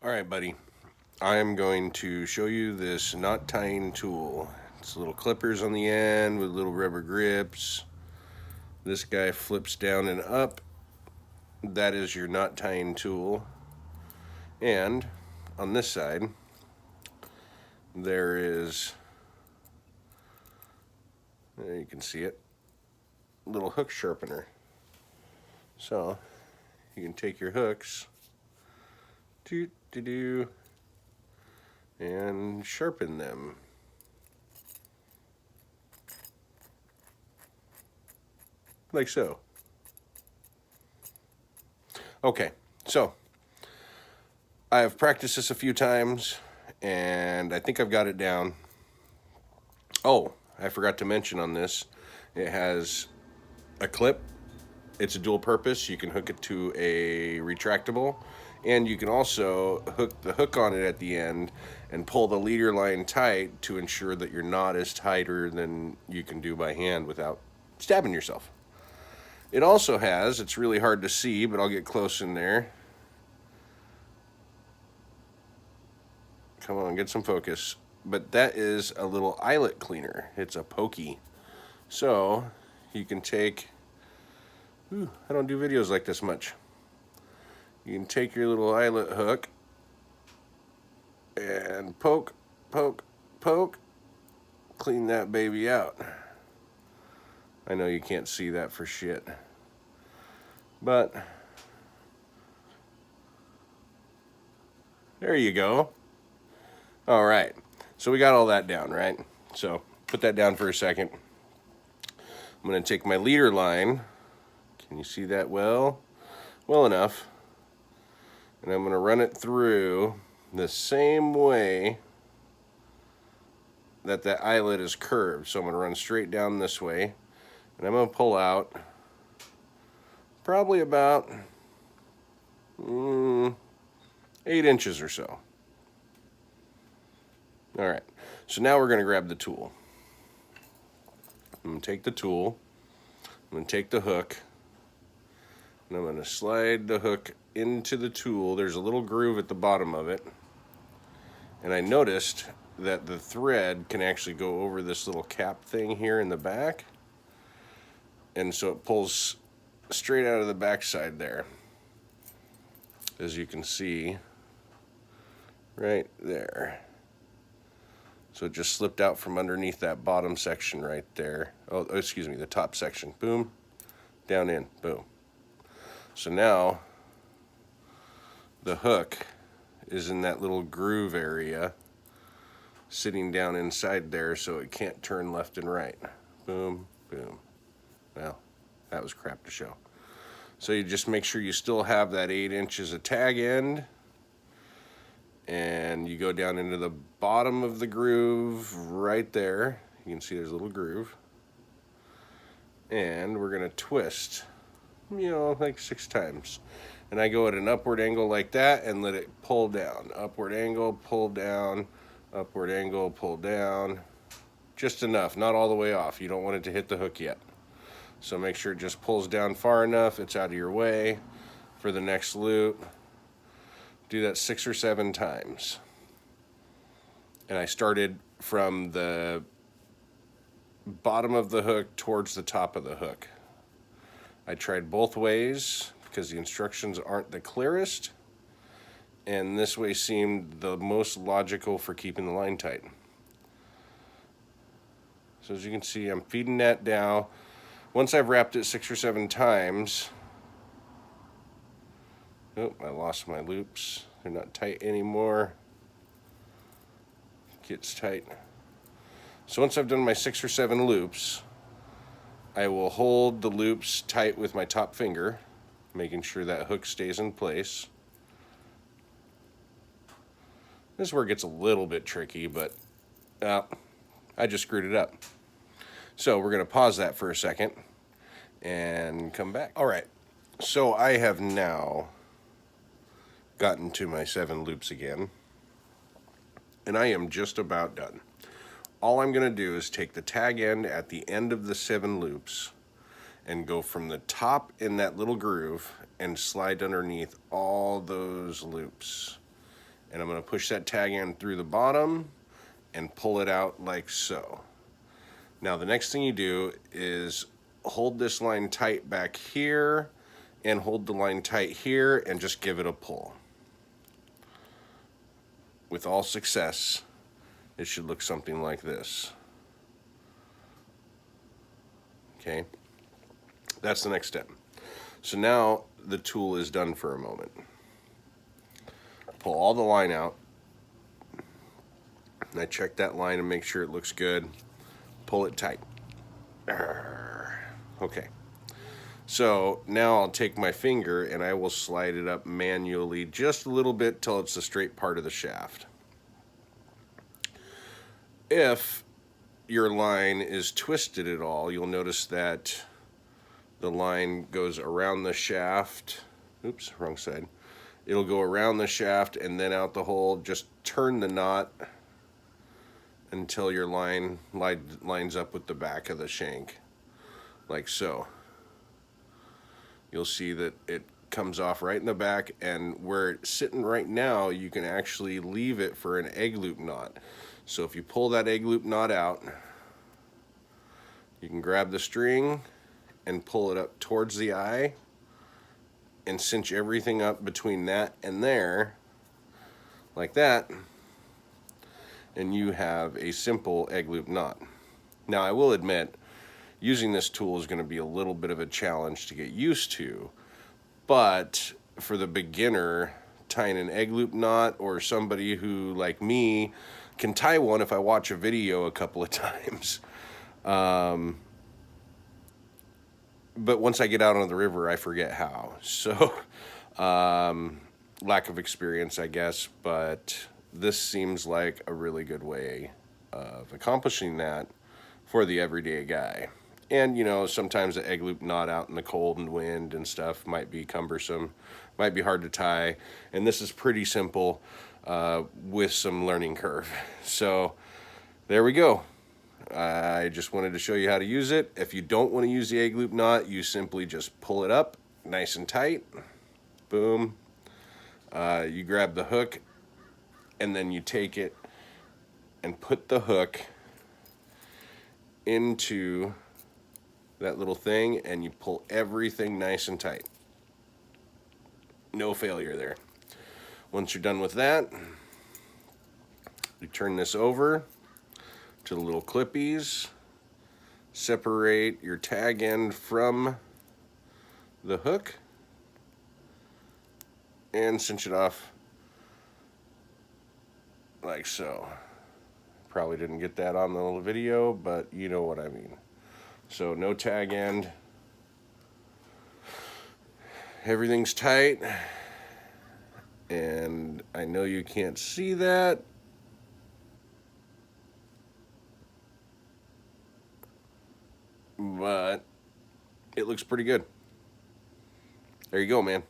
Alright, buddy. I'm going to show you this knot tying tool. It's little clippers on the end with little rubber grips. This guy flips down and up. That is your knot tying tool. And on this side, there is, there you can see it, little hook sharpener. So you can take your hooks, and sharpen them. Like so. Okay, so I've practiced this a few times and I think I've got it down. Oh, I forgot to mention on this, it has a clip. It's a dual purpose. You can hook it to a retractable, and you can also hook the hook on it at the end and pull the leader line tight to ensure that your knot is tighter than you can do by hand without stabbing yourself. It also has, it's really hard to see, but I'll get close in there. Come on, get some focus. But that is a little eyelet cleaner. It's a pokey. So you can take, I don't do videos like this much. You can take your little eyelet hook and poke, poke, poke, clean that baby out. I know you can't see that for shit, but there you go. All right, so we got all that down, right? So put that down for a second. I'm gonna take my leader line. Can you see that well? Well enough. And I'm gonna run it through the same way that the eyelet is curved. So I'm gonna run straight down this way, and I'm gonna pull out probably about 8 inches or so. All right, so now we're gonna grab the tool. I'm gonna take the tool, I'm gonna take the hook, and I'm gonna slide the hook into the tool. There's a little groove at the bottom of it, and I noticed that the thread can actually go over this little cap thing here in the back, and so it pulls straight out of the backside there, as you can see right there. So it just slipped out from underneath that bottom section right there. Oh, excuse me, the top section. Boom, down in, boom. So now the hook is in that little groove area, sitting down inside there, so it can't turn left and right. Boom, boom. Well, that was crap to show. So you just make sure you still have that 8 inches of tag end, and you go down into the bottom of the groove right there. You can see there's a little groove. And we're gonna twist, like 6 times. And I go at an upward angle like that and let it pull down. Upward angle, pull down, upward angle, pull down. Just enough, not all the way off. You don't want it to hit the hook yet. So make sure it just pulls down far enough, it's out of your way for the next loop. Do that 6 or 7 times. And I started from the bottom of the hook towards the top of the hook. I tried both ways because the instructions aren't the clearest, and this way seemed the most logical for keeping the line tight. So as you can see, I'm feeding that down. Once I've wrapped it 6 or 7 times, oh, I lost my loops. They're not tight anymore. Gets tight. So once I've done my 6 or 7 loops, I will hold the loops tight with my top finger, making sure that hook stays in place. This is where it gets a little bit tricky, but I just screwed it up. So we're gonna pause that for a second and come back. All right, so I have now gotten to my 7 loops again, and I am just about done. All I'm gonna do is take the tag end at the end of the 7 loops and go from the top in that little groove and slide underneath all those loops And I'm going to push that tag end through the bottom and pull it out like so. Now the next thing you do is hold this line tight back here and hold the line tight here and just give it a pull. With all success, it should look something like this. Okay, that's the next step. So now the tool is done for a moment. Pull all the line out. And I check that line and make sure it looks good. Pull it tight. Okay. So now I'll take my finger and I will slide it up manually just a little bit till it's the straight part of the shaft. If your line is twisted at all, you'll notice that the line goes around the shaft. Oops, wrong side. It'll go around the shaft and then out the hole. Just turn the knot until your line lines up with the back of the shank, like so. You'll see that it comes off right in the back, and where it's sitting right now, you can actually leave it for an egg loop knot. So if you pull that egg loop knot out, you can grab the string and pull it up towards the eye and cinch everything up between that and there, like that, and you have a simple egg loop knot. Now I will admit, using this tool is going to be a little bit of a challenge to get used to, but for the beginner, tying an egg loop knot, or somebody who, like me, can tie one if I watch a video a couple of times. But once I get out on the river, I forget how. So, lack of experience, I guess, but this seems like a really good way of accomplishing that for the everyday guy. And, you know, sometimes the egg loop knot out in the cold and wind and stuff might be cumbersome, might be hard to tie. And this is pretty simple with some learning curve. So there we go. I just wanted to show you how to use it. If you don't want to use the egg loop knot, you simply just pull it up nice and tight. Boom. You grab the hook, and then you take it and put the hook into that little thing, and you pull everything nice and tight. No failure there. Once you're done with that, you turn this over to the little clippies, separate your tag end from the hook, and cinch it off like so. Probably didn't get that on the video, but you know what I mean. So no tag end. Everything's tight, and I know you can't see that, but it looks pretty good. There you go, man.